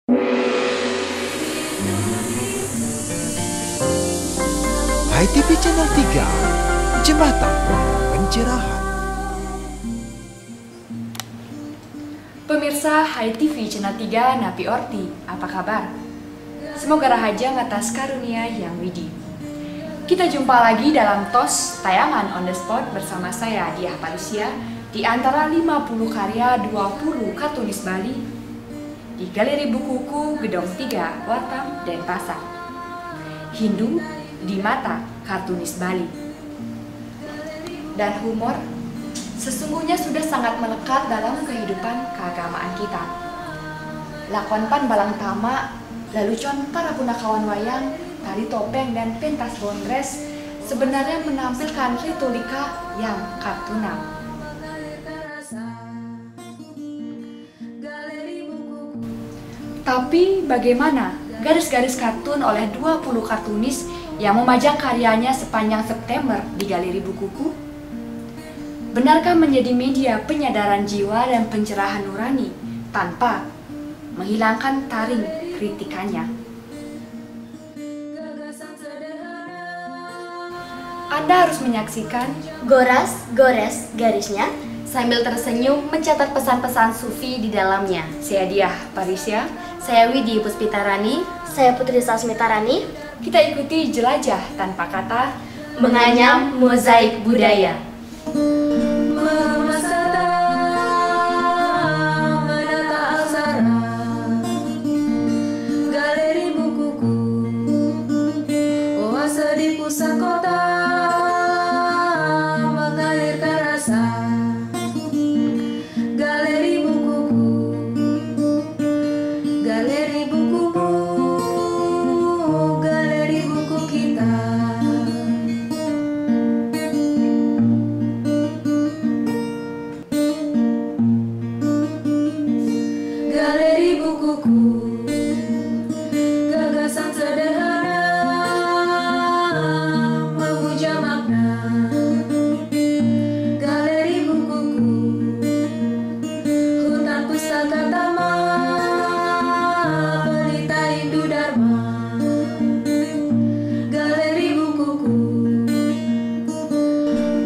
HiTV Channel 3, Jembatan Pencerahan. Pemirsa HiTV Channel 3 Napi Orti, apa kabar? Semoga rahaja ngatas karunia yang widi. Kita jumpa lagi dalam TOS tayangan on the spot bersama saya Diah Parisia di antara 50 karya 20 kartunis Bali di Galeri Bukuku Gedong 3 Wartam Denpasar. Hindu di mata kartunis Bali. Dan humor sesungguhnya sudah sangat melekat dalam kehidupan keagamaan kita. Lakon pan balang tama, lalucon para punakawan wayang, tari topeng dan pentas bondres sebenarnya menampilkan retorika yang kartunal. Tapi bagaimana garis-garis kartun oleh 20 kartunis yang memajang karyanya sepanjang September di Galeri Bukuku? Benarkah menjadi media penyadaran jiwa dan pencerahan nurani tanpa menghilangkan taring kritikannya? Anda harus menyaksikan Gores garisnya sambil tersenyum mencatat pesan-pesan sufi di dalamnya. Saya Diah Parisia, Saya Widi Puspitarani, saya Putri Sasmitarani. kita ikuti jelajah tanpa kata Menganyam mozaik budaya. Galeri Bukuku, oase di pusat kota, mengalirkan rasa. Galeri Bukuku, galeri bukumu, galeri buku kita. Galeri Bukuku, gagasan sederhana memuja makna. Galeri Bukuku, hutan pustaka taman, pelita Hindu Dharma. Galeri Bukuku,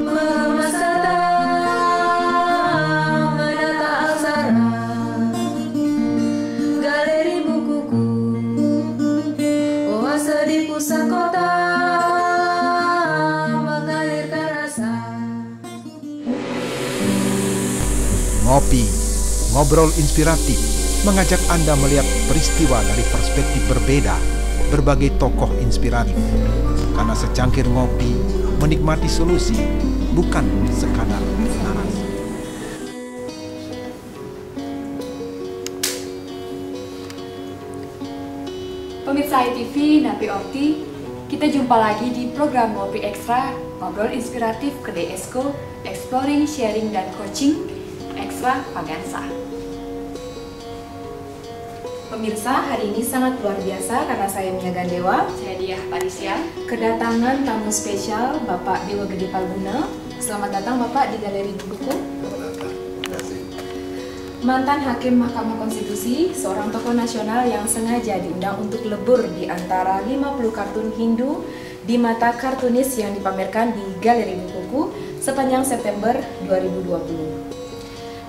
mengemas kata, menata aksara. Galeri Bukuku, oase di pusat kota, mengalirkan rasa. Ngopi, ngobrol inspiratif, mengajak Anda melihat peristiwa dari perspektif berbeda, berbagai tokoh inspiratif. Karena secangkir ngopi, menikmati solusi, bukan sekadar narasi. pemirsa HiTV Napi Orti, kita jumpa lagi di program Ngopi Ekstra, ngobrol inspiratif kedai Esko, exploring, sharing, dan coaching Ekstra Pagansa. Pemirsa, hari ini sangat luar biasa karena saya Mia Gandewa Saya Diah Parisia. kedatangan tamu spesial Bapak Dewa Gede Palguna. Selamat datang Bapak di Galeri Bukuku. Mantan Hakim Mahkamah Konstitusi, seorang tokoh nasional yang sengaja diundang untuk lebur di antara 50 kartun Hindu di mata kartunis yang dipamerkan di Galeri Bukuku sepanjang September 2020.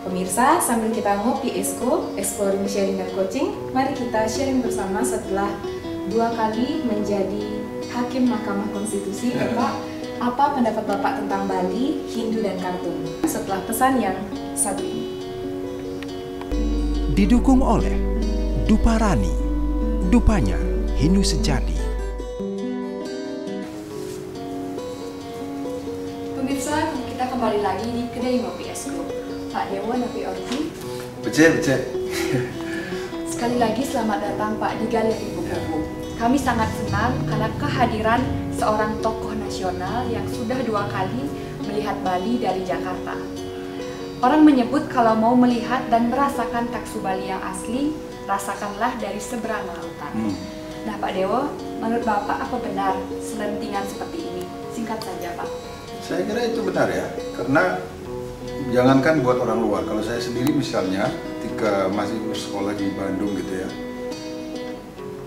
Pemirsa, sambil kita ngopi Esko, exploring, sharing, dan coaching, mari kita sharing bersama setelah 2 kali menjadi Hakim Mahkamah Konstitusi. Bapak, apa pendapat Bapak tentang Bali, Hindu, dan kartun setelah pesan yang satu ini? Didukung oleh Duparani, dupanya Hindu sejati. Pemirsa, kita kembali lagi di kedai Ngopi Esko. Pak Dewa Napi Orti, Becek. sekali lagi selamat datang Pak di Galeri Bukuku. Kami sangat senang karena kehadiran seorang tokoh nasional yang sudah 2 kali melihat Bali dari Jakarta. Orang menyebut kalau mau melihat dan merasakan taksu Bali yang asli, rasakanlah dari seberang lautan. Nah Pak Dewo, menurut Bapak apa benar selentingan seperti ini? Singkat saja Pak. Saya kira itu benar ya, karena jangankan buat orang luar, kalau saya sendiri misalnya ketika masih sekolah di Bandung gitu ya,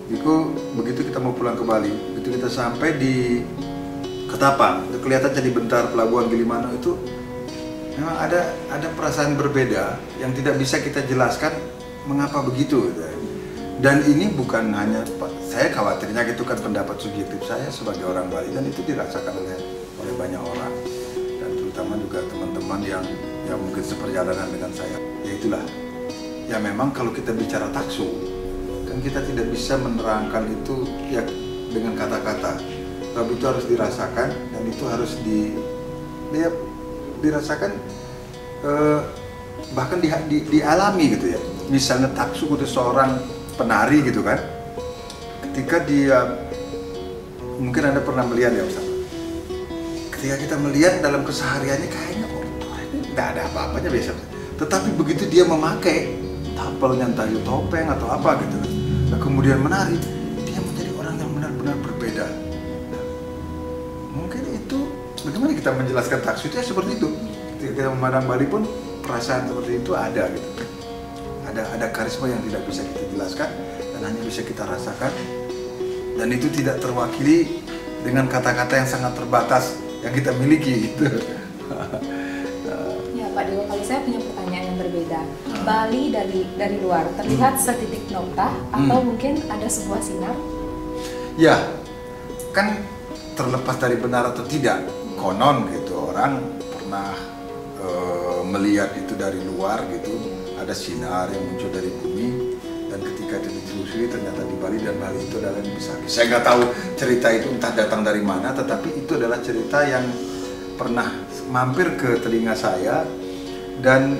Itu begitu kita mau pulang ke Bali, begitu kita sampai di Ketapang, itu kelihatan jadi bentar pelabuhan Gilimanuk itu memang ada perasaan berbeda yang tidak bisa kita jelaskan mengapa begitu. Gitu. Dan ini bukan hanya saya khawatirnya gitu kan pendapat subjektif saya sebagai orang Bali, dan itu dirasakan oleh banyak orang, dan terutama juga teman-teman yang mungkin seperjalanan dengan saya. Ya itulah, ya memang kalau kita bicara taksu kan kita tidak bisa menerangkan itu ya dengan kata-kata, tapi itu harus dirasakan, dan itu harus dirasakan bahkan dialami gitu ya. Misalnya taksu itu seorang penari gitu kan, ketika dia, mungkin Anda pernah melihat ya Ustaz, ketika kita melihat dalam kesehariannya kayaknya ini tidak ada apa-apanya biasa, tetapi begitu dia memakai tapelnya entah itu topeng atau apa gitu kan, nah, kemudian menari, dia menjadi orang yang benar-benar berbeda. Nah, mungkin itu bagaimana kita menjelaskan taksu itu ya seperti itu. Ketika kita memandang Bali pun perasaan seperti itu ada gitu. Ada karisma yang tidak bisa kita jelaskan dan hanya bisa kita rasakan, dan itu tidak terwakili dengan kata-kata yang sangat terbatas yang kita miliki gitu. Ya Pak Dewa, kalau saya punya pertanyaan yang berbeda. Bali dari luar terlihat setitik nokta atau mungkin ada sebuah sinar? Ya, kan terlepas dari benar atau tidak, konon gitu orang pernah melihat itu dari luar gitu. Ada sinar yang muncul dari bumi, dan ketika ditelusuri ternyata di Bali, dan Bali itu adalah Bisaki. Saya nggak tahu cerita itu entah datang dari mana, tetapi itu adalah cerita yang pernah mampir ke telinga saya, dan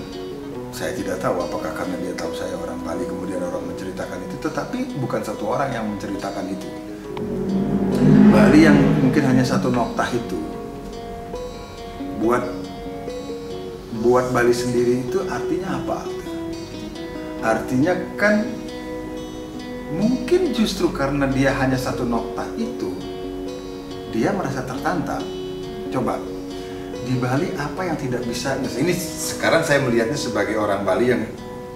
saya tidak tahu apakah karena dia tahu saya orang Bali kemudian orang menceritakan itu, tetapi bukan satu orang yang menceritakan itu. Bali yang mungkin hanya satu noktah itu buat Bali sendiri itu artinya apa? Artinya kan mungkin justru karena dia hanya satu noktah itu, dia merasa tertantang. Coba di Bali apa yang tidak bisa? Ini sekarang saya melihatnya sebagai orang Bali yang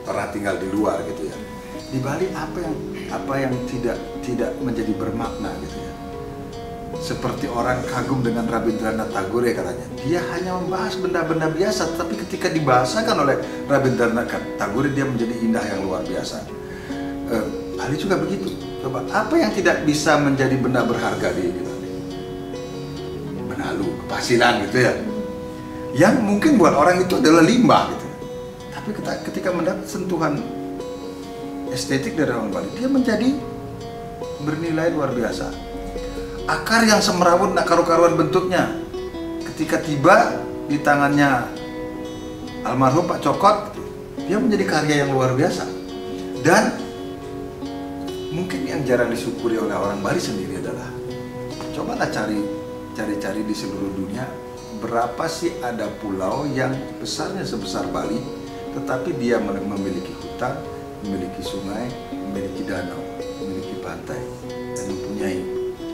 pernah tinggal di luar gitu ya. Di Bali apa yang tidak menjadi bermakna gitu ya. Seperti orang kagum dengan Rabindranath Tagore katanya. Dia hanya membahas benda-benda biasa, tapi ketika dibahasakan oleh Rabindranath Tagore dia menjadi indah yang luar biasa. Bali juga begitu. Coba apa yang tidak bisa menjadi benda berharga di Bali? Benalu, kepasilan gitu ya. Yang mungkin buat orang itu adalah limbah gitu. Tapi ketika mendapat sentuhan estetik dari orang Bali, dia menjadi bernilai luar biasa. Akar yang semerawut nak karu-karuan bentuknya, ketika tiba di tangannya almarhum Pak Cokot, dia menjadi karya yang luar biasa. Dan mungkin yang jarang disyukuri oleh orang Bali sendiri adalah, cobalah cari di seluruh dunia, berapa sih ada pulau yang besarnya sebesar Bali, tetapi dia memiliki hutan, memiliki sungai, memiliki danau, memiliki pantai, dan mempunyai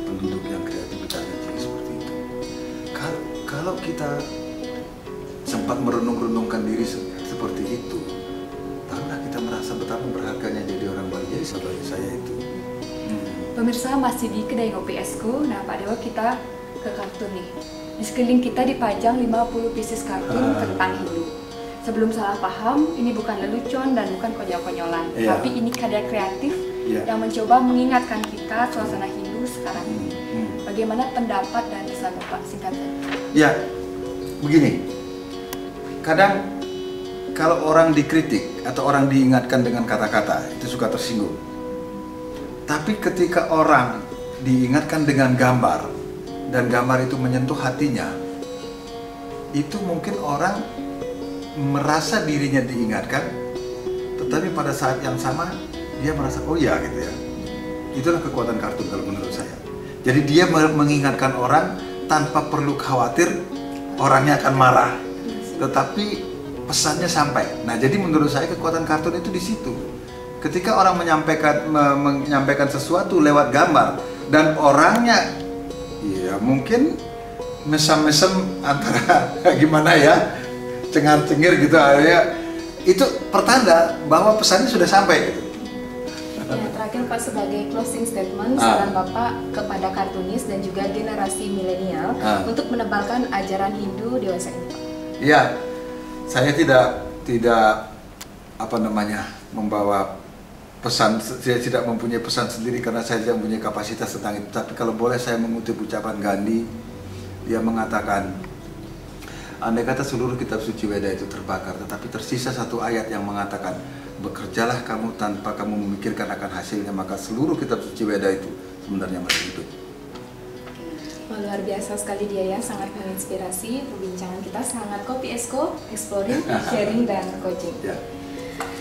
penduduk yang kreativitasnya tinggi seperti itu. Kalau kita sempat merenung-renungkan diri seperti itu, barulah kita merasa betapa berharganya jadi orang Bali. Jadi sebagai saya itu. Pemirsa, masih di Kedai Ngopi Esko. Nah Pak Dewa, kita ke kartun nih. Di sekeliling kita dipajang 50 pieces kartun tentang Hindu. Sebelum salah paham, ini bukan lelucon dan bukan konyol-konyolan, tapi ini karya kreatif yang mencoba mengingatkan kita suasana Hindu sekarang ini. Bagaimana pendapat dan kesan Bapak singkat saja? Ya, begini. Kadang kalau orang dikritik atau orang diingatkan dengan kata-kata, itu suka tersinggung. Tapi ketika orang diingatkan dengan gambar, dan gambar itu menyentuh hatinya, itu mungkin orang merasa dirinya diingatkan, tetapi pada saat yang sama dia merasa oh ya gitu ya. Itulah kekuatan kartun kalau menurut saya. Jadi dia mengingatkan orang tanpa perlu khawatir orangnya akan marah, tetapi pesannya sampai. Nah, jadi menurut saya kekuatan kartun itu di situ. Ketika orang menyampaikan sesuatu lewat gambar dan orangnya ya mungkin mesem-mesem antara gimana ya, cengar-cengir gitu ya, itu pertanda bahwa pesannya sudah sampai gitu. Ya, terakhir Pak, sebagai closing statement, saran Bapak kepada kartunis dan juga generasi milenial untuk menebalkan ajaran Hindu dewasa ini, Pak. Iya, saya tidak membawa pesan, saya tidak mempunyai pesan sendiri karena saya tidak mempunyai kapasitas tentang itu. Tapi kalau boleh saya mengutip ucapan Gandhi, dia mengatakan, andai kata seluruh kitab suci Weda itu terbakar, tetapi tersisa satu ayat yang mengatakan, bekerjalah kamu tanpa kamu memikirkan akan hasilnya, maka seluruh kitab suci Weda itu sebenarnya masih hidup. Luar biasa sekali dia ya, sangat menginspirasi. Perbincangan kita sangat Kopi Esko, exploring, sharing, dan coaching. Ya.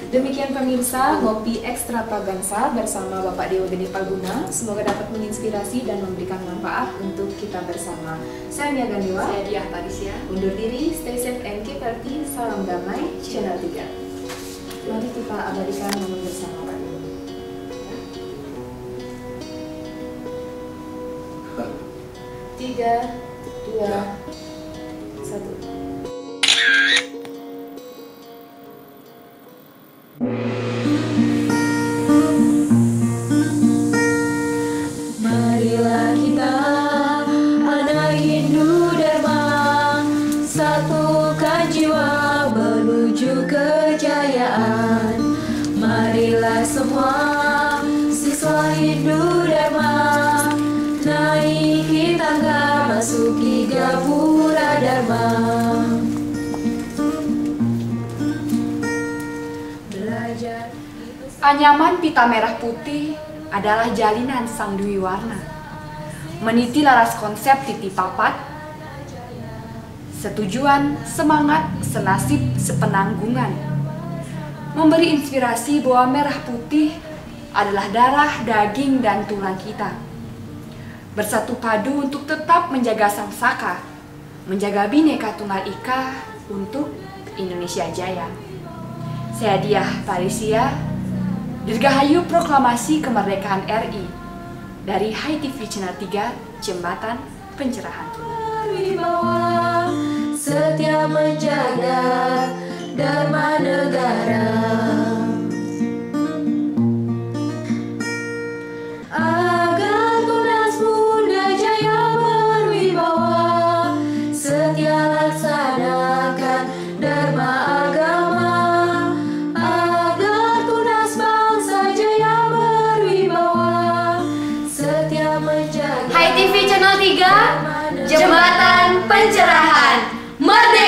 Demikian pemirsa, Ngopi Ekstravaganza bersama Bapak Dewa Gede Palguna. Semoga dapat menginspirasi dan memberikan manfaat untuk kita bersama. Saya Mia Gandewa. Saya Diah Parisya. Undur diri, stay safe and keep healthy. Salam damai, Channel 3. Mari kita abadikan momen bersama Pak Dewa. 3, 2, 1. Marilah kita anak Hindu Dharma, satukan jiwa menuju kejayaan. Marilah semua siswa Hindu Dharma, naiki tangga masuki gapura Dharma. Belajar Anyaman pita merah putih adalah jalinan sang Dwi Warna. Meniti laras konsep titi papat, setujuan, semangat, senasib, sepenanggungan. Memberi inspirasi bahwa merah putih adalah darah, daging, dan tulang kita. Bersatu padu untuk tetap menjaga sang saka, menjaga Bhinneka Tunggal Ika untuk Indonesia Jaya. Saya Diah Parisya, Dirgahayu Proklamasi Kemerdekaan RI dari Hai TV Channel 3, Jembatan Pencerahan. berwibawa, setia menjaga Dharma negara. Agar tunas muda jaya berwibawa, setia laksanakan Dharma agama. Agar tunas bangsa jaya berwibawa, setia menjaga Hai TV Channel 3, Jembatan Pencerahan. Merdeka!